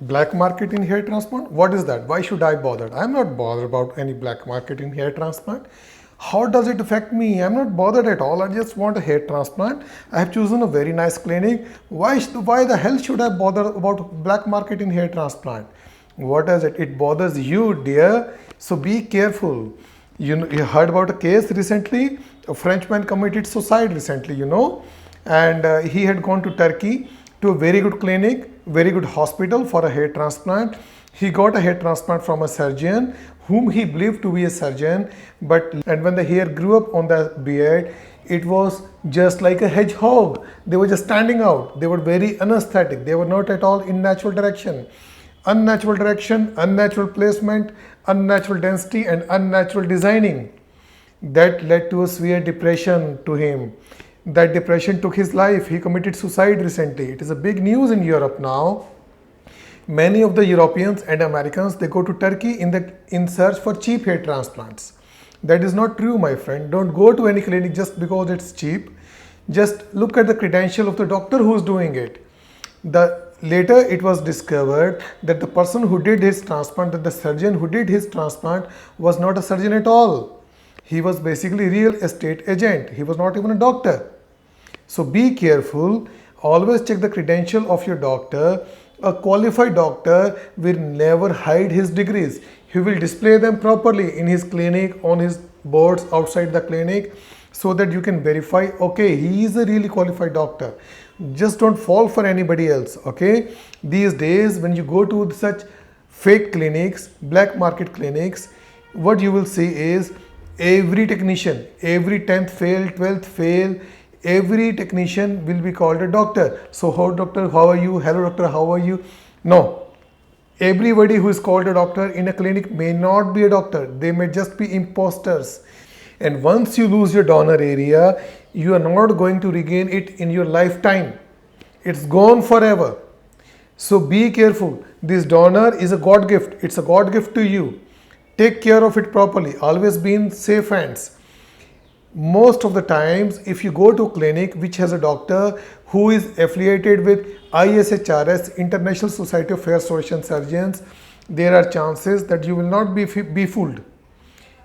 Black market in hair transplant? What is that? Why should I bother? I'm not bothered about any black market in hair transplant. How does it affect me? I'm not bothered at all. I just want a hair transplant. I have chosen a very nice clinic. Why the hell should I bother about black market in hair transplant? What is it? It bothers you, dear. So be careful. You heard about a case recently. A Frenchman committed suicide recently, and he had gone to Turkey to a very good clinic, very good hospital for a hair transplant. He got a hair transplant from a surgeon whom he believed to be a surgeon, and when the hair grew up on the beard, it was just like a hedgehog. They were just standing out. They were very unaesthetic. They were not at all in natural direction. Unnatural direction, unnatural placement, unnatural density, and unnatural designing. That led to a severe depression to him. That depression took his life. He committed suicide recently. It is a big news in Europe now. Many of the Europeans and Americans, they go to Turkey in search for cheap hair transplants. That is not true, my friend. Don't go to any clinic just because it's cheap. Just look at the credential of the doctor who is doing it. Later it was discovered that the person who did his transplant, that the surgeon who did his transplant was not a surgeon at all. He was basically real estate agent. He was not even a doctor. So be careful. Always check the credential of your doctor. A qualified doctor will never hide his degrees. He will display them properly in his clinic, on his boards outside the clinic, so that you can verify, okay, he is a really qualified doctor. Just don't fall for anybody else, okay? These days, when you go to such fake clinics, black market clinics, what you will see is every technician, every 10th fail, 12th fail, every technician will be called a doctor. So, doctor, how are you? Hello, doctor, how are you? No. Everybody who is called a doctor in a clinic may not be a doctor. They may just be imposters. And once you lose your donor area, you are not going to regain it in your lifetime. It's gone forever. So be careful. This donor is a God gift. It's a God gift to you. Take care of it properly. Always be in safe hands. Most of the times, if you go to a clinic which has a doctor who is affiliated with ISHRS, International Society of Hair Restoration Surgeons, there are chances that you will not be fooled.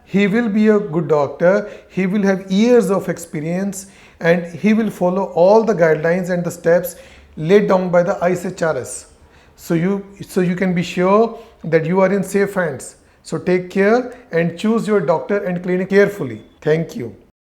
He will be a good doctor, he will have years of experience, and he will follow all the guidelines and the steps laid down by the ISHRS. So you can be sure that you are in safe hands. So take care and choose your doctor and clinic carefully. Thank you.